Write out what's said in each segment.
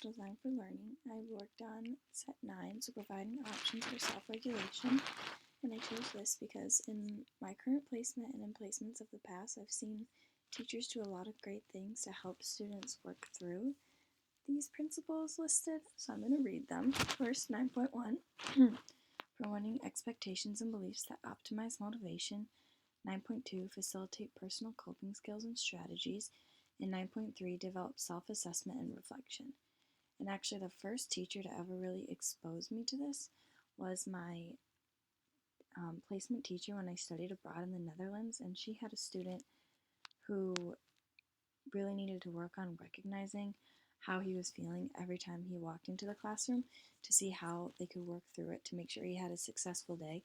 Design for Learning. I worked on set 9, so providing options for self-regulation, and I chose this because in my current placement and in placements of the past, I've seen teachers do a lot of great things to help students work through these principles listed, so I'm going to read them. First, 9.1, promoting expectations and beliefs that optimize motivation. 9.2, facilitate personal coping skills and strategies. And 9.3, develop self-assessment and reflection. And actually, the first teacher to ever really expose me to this was my placement teacher when I studied abroad in the Netherlands, and she had a student who really needed to work on recognizing how he was feeling every time he walked into the classroom to see how they could work through it to make sure he had a successful day.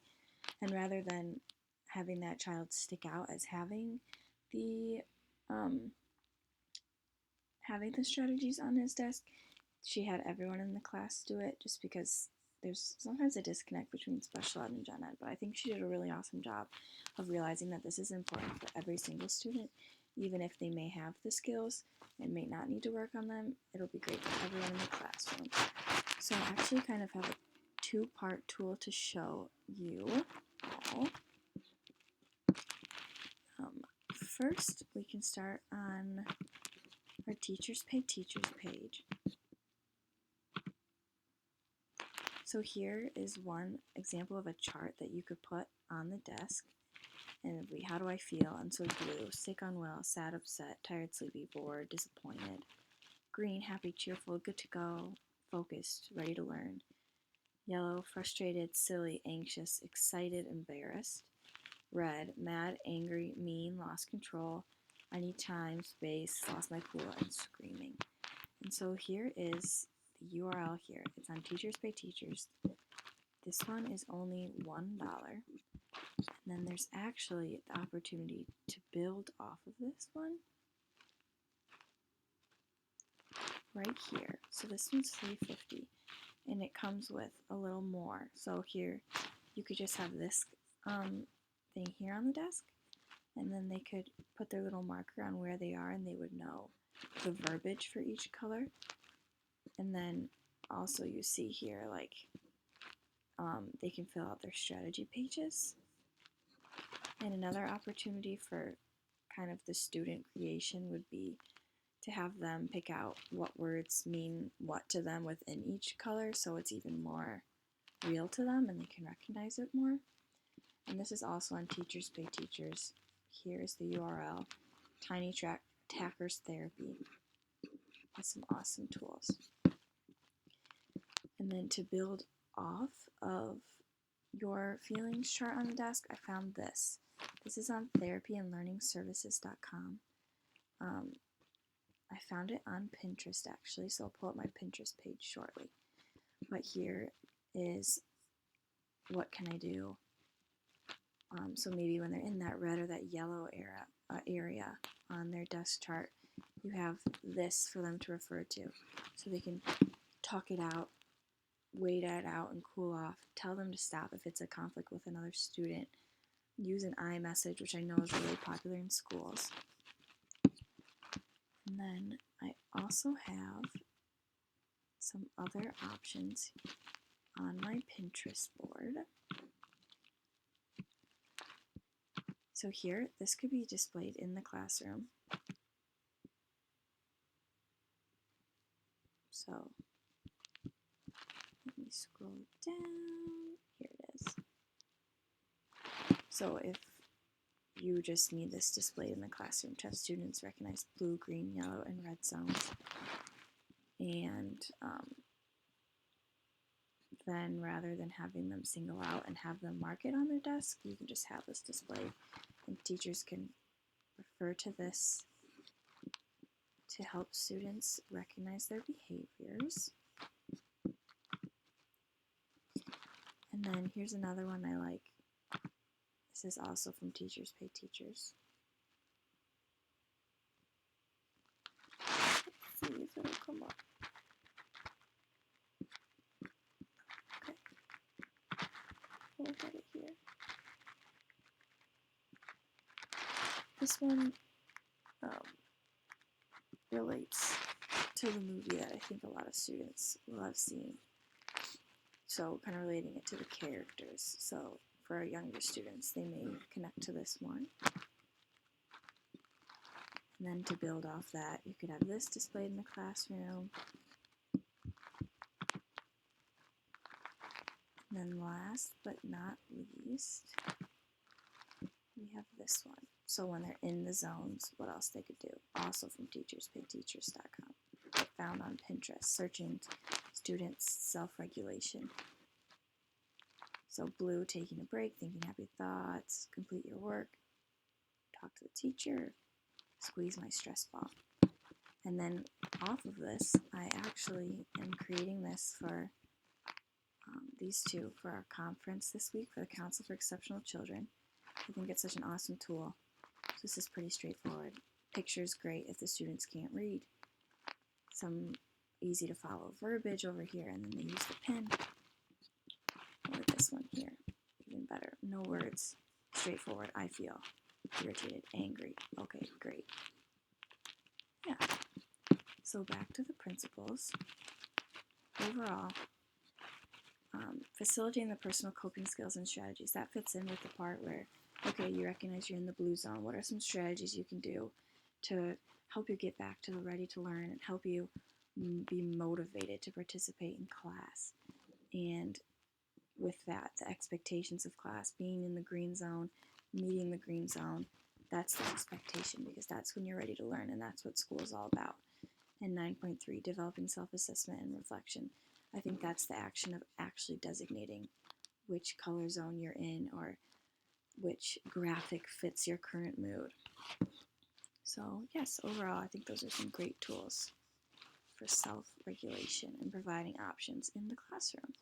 And rather than having that child stick out as having the strategies on his desk, she had everyone in the class do it just because there's sometimes a disconnect between special ed and gen ed, but I think she did a really awesome job of realizing that this is important for every single student. Even if they may have the skills and may not need to work on them, it'll be great for everyone in the classroom. So I actually kind of have a two-part tool to show you all. First, we can start on our Teachers Pay Teachers page. So here is one example of a chart that you could put on the desk. And it'd be, how do I feel? And so blue, sick, unwell, sad, upset, tired, sleepy, bored, disappointed. Green, happy, cheerful, good to go, focused, ready to learn. Yellow, frustrated, silly, anxious, excited, embarrassed. Red, mad, angry, mean, lost control. I need time, space, lost my cool, and screaming. And so here is the URL here. It's on Teachers Pay Teachers. This one is only $1. And then there's actually the opportunity to build off of this one right here. So this one's $3.50, and it comes with a little more. So here you could just have this thing here on the desk, and then they could put their little marker on where they are, and they would know the verbiage for each color. And then also you see here, like, they can fill out their strategy pages. And another opportunity for kind of the student creation would be to have them pick out what words mean what to them within each color, so it's even more real to them and they can recognize it more. And this is also on Teachers Pay Teachers. Here's the URL, Tiny Tackers Therapy. Has some awesome tools. And then to build off of your feelings chart on the desk, I found this. This is on therapyandlearningservices.com. I found it on Pinterest actually, so I'll pull up my Pinterest page shortly. But here is what can I do. So maybe when they're in that red or that yellow area on their desk chart, you have this for them to refer to. So they can talk it out, wait it out, and cool off. Tell them to stop if it's a conflict with another student. Use an iMessage, which I know is really popular in schools. And then I also have some other options on my Pinterest board. So here, this could be displayed in the classroom. So let me scroll down. Here it is. So if you just need this displayed in the classroom to have students recognize blue, green, yellow, and red zones. And then rather than having them single out and have them mark it on their desk, you can just have this displayed. And teachers can refer to this to help students recognize their behaviors. And then here's another one I like. This is also from Teachers Pay Teachers. Let's see if it'll come up. Okay. We'll get it here. This one relates to also the movie that I think a lot of students love seeing. So kind of relating it to the characters. So for our younger students, they may connect to this one. And then to build off that, you could have this displayed in the classroom. And then last but not least, we have this one. So when they're in the zones, what else they could do? Also from teacherspayteachers.com. Found on Pinterest, searching students' self-regulation. So blue, taking a break, thinking happy thoughts, complete your work, talk to the teacher, squeeze my stress ball. And then off of this, I actually am creating this for these two for our conference this week for the Council for Exceptional Children. I think it's such an awesome tool. So this is pretty straightforward. Pictures great if the students can't read. Some easy to follow verbiage over here, and then they use the pen. Or this one here, even better. No words, straightforward. I feel irritated, angry. Okay, great. Yeah. So back to the principles. Overall, facilitating the personal coping skills and strategies. That fits in with the part where, okay, you recognize you're in the blue zone. What are some strategies you can do to help you get back to the ready to learn and help you be motivated to participate in class? And with that, the expectations of class, being in the green zone, meeting the green zone, that's the expectation because that's when you're ready to learn, and that's what school is all about. And 9.3, developing self-assessment and reflection. I think that's the action of actually designating which color zone you're in or which graphic fits your current mood. So yes, overall, I think those are some great tools for self-regulation and providing options in the classroom.